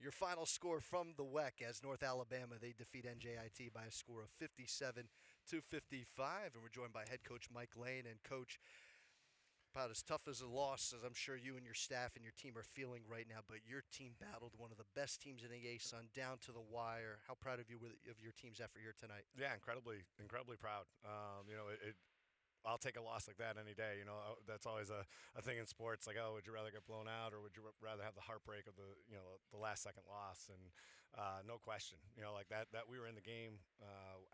Your final score from the WEC as North Alabama, they defeat NJIT by a score of 57-55. And we're joined by head coach Mike Lane. And, Coach, about as tough as a loss as I'm sure you and your staff and your team are feeling right now, but your team battled one of the best teams in the ASUN down to the wire. How proud of you of your team's effort here tonight? Yeah, incredibly proud. I'll take a loss like that any day. That's always a thing in sports. Like, oh, would you rather get blown out or would you rather have the heartbreak of the last second loss? And no question, like that we were in the game.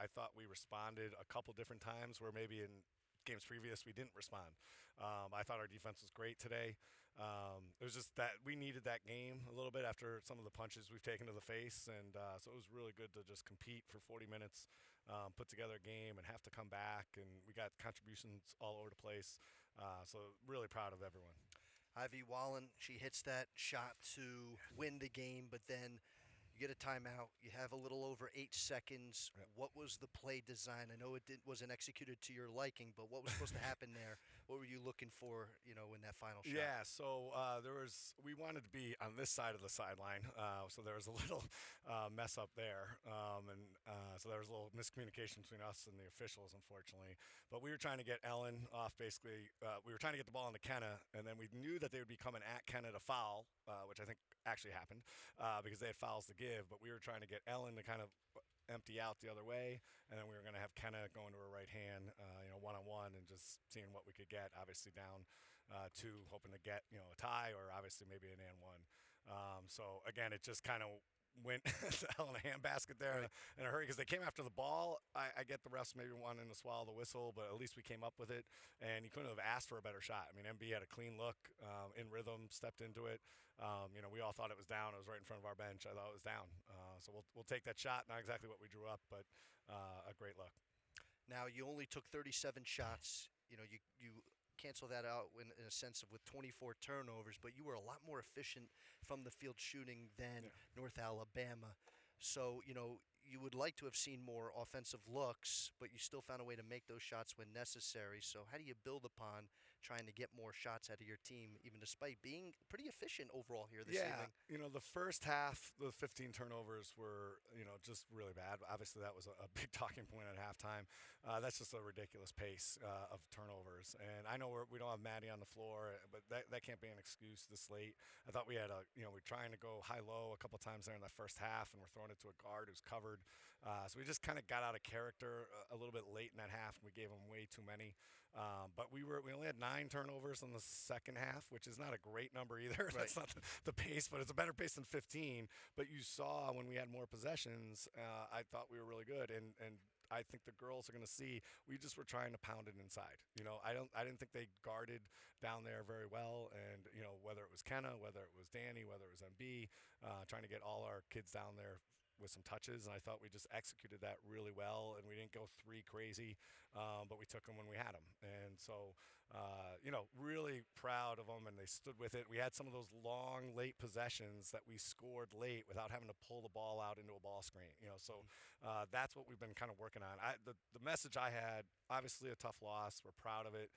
I thought we responded a couple different times where maybe in games previous we didn't respond. I thought our defense was great today. It was just that we needed that game a little bit after some of the punches we've taken to the face, and so it was really good to just compete for 40 minutes, put together a game, and have to come back. And we got contributions all over the place. So really proud of everyone. Ivy Wallen, she hits that shot to win the game, but then you get a timeout. You have a little over 8 seconds. Yep. What was the play design? I know it wasn't executed to your liking, but what was supposed to happen there? What were you looking for, in that final shot? Yeah, so we wanted to be on this side of the sideline, so there was a little mess up there, and so there was a little miscommunication between us and the officials, unfortunately. But we were trying to get Ellyn off. Basically, we were trying to get the ball into Kenna, and then we knew that they would be coming at Kenna to foul, which I think actually happened because they had fouls to give. But we were trying to get Ellyn to kind of empty out the other way, and then we were going to have Kenna going to her right hand, one-on-one, and just seeing what we could get. Obviously down 2, hoping to get a tie or obviously maybe an and one. So again, it just kind of went to hell in a handbasket there in a hurry because they came after the ball. I get the refs maybe wanting to swallow the whistle, but at least we came up with it, and you couldn't have asked for a better shot. I mean, MB had a clean look, in rhythm, stepped into it. We all thought it was down. It was right in front of our bench. I thought it was down. So we'll take that shot. Not exactly what we drew up, but a great look. Now, you only took 37 shots. You cancel that out in a sense of with 24 turnovers, but you were a lot more efficient from the field shooting than North Alabama. So, you would like to have seen more offensive looks, but you still found a way to make those shots when necessary. So how do you build upon trying to get more shots out of your team, even despite being pretty efficient overall here this evening? Yeah, the first half, the 15 turnovers were, just really bad. Obviously, that was a big talking point at halftime. That's just a ridiculous pace of turnovers. And I know we don't have Maddie on the floor, but that can't be an excuse this late. I thought we had we're trying to go high-low a couple times there in the first half, and we're throwing it to a guard who's covered. So we just kind of got out of character a little bit late in that half, and we gave them way too many. But we only had 9 turnovers in the second half, which is not a great number either. Right. That's not the pace, but it's a better pace than 15. But you saw when we had more possessions, I thought we were really good. And I think the girls are going to see we just were trying to pound it inside. I didn't think they guarded down there very well, and whether it was Kenna, whether it was Danny, whether it was MB, trying to get all our kids down there with some touches, and I thought we just executed that really well, and we didn't go 3 crazy, but we took them when we had them. And so, really proud of them, and they stood with it. We had some of those long, late possessions that we scored late without having to pull the ball out into a ball screen. So that's what we've been kind of working on. The message I had, obviously a tough loss. We're proud of it.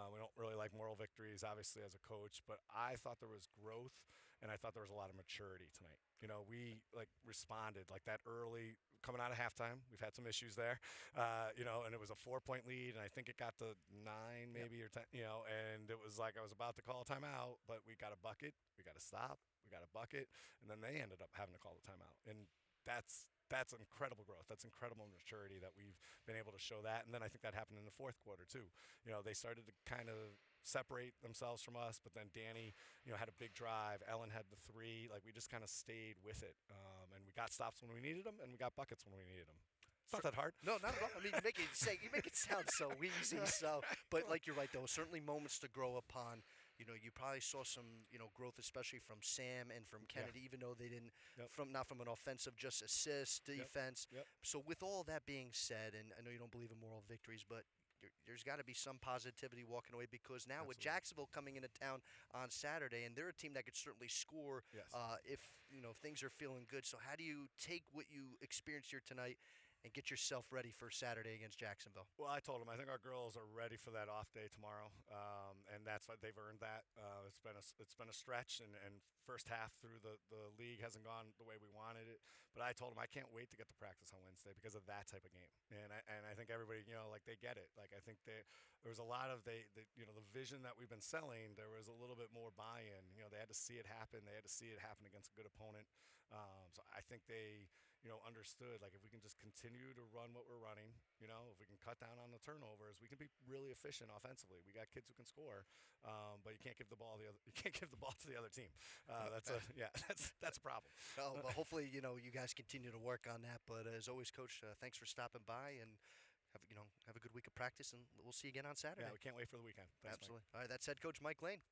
We don't really like moral victories, obviously, as a coach, but I thought there was growth, and I thought there was a lot of maturity tonight. We responded like that early coming out of halftime. We've had some issues there, and it was a 4-point lead, and I think it got to 9 maybe or 10, and it was like I was about to call a timeout, but we got a bucket, we got to stop, we got a bucket, and then they ended up having to call the timeout. And that's incredible growth. That's incredible maturity that we've been able to show that. And then I think that happened in the fourth quarter too. They started to kind of separate themselves from us, but then Danny, had a big drive. Ellyn had the 3. Like, we just kind of stayed with it, and we got stops when we needed them, and we got buckets when we needed them. It's not that hard. No, not at all. I mean, you make it sound so easy. So, but like you're right, though, certainly moments to grow upon. You probably saw some, growth, especially from Sam and from Kennedy, even though they didn't, not from an offensive, just assist, defense. Yep. So with all that being said, and I know you don't believe in moral victories, but there's got to be some positivity walking away, because now with Jacksonville coming into town on Saturday, and they're a team that could certainly score if things are feeling good. So how do you take what you experienced here tonight and get yourself ready for Saturday against Jacksonville. Well, I told them I think our girls are ready for that off day tomorrow, and that's what they've earned. That it's been a stretch, and first half through the league hasn't gone the way we wanted it. But I told them I can't wait to get to practice on Wednesday because of that type of game, and I think everybody like they get it. Like I think there was a lot of the vision that we've been selling. There was a little bit more buy-in. They had to see it happen. They had to see it happen against a good opponent. So I think they understood, like, if we can just continue to run what we're running, if we can cut down on the turnovers, we can be really efficient offensively. We got kids who can score, but you can't give the ball to the other team. That's a problem. Well, hopefully, you guys continue to work on that. But as always, Coach, thanks for stopping by, and have a good week of practice, and we'll see you again on Saturday. Yeah, we can't wait for the weekend. Thanks, Absolutely. Mike. All right, that's head coach Mike Lane.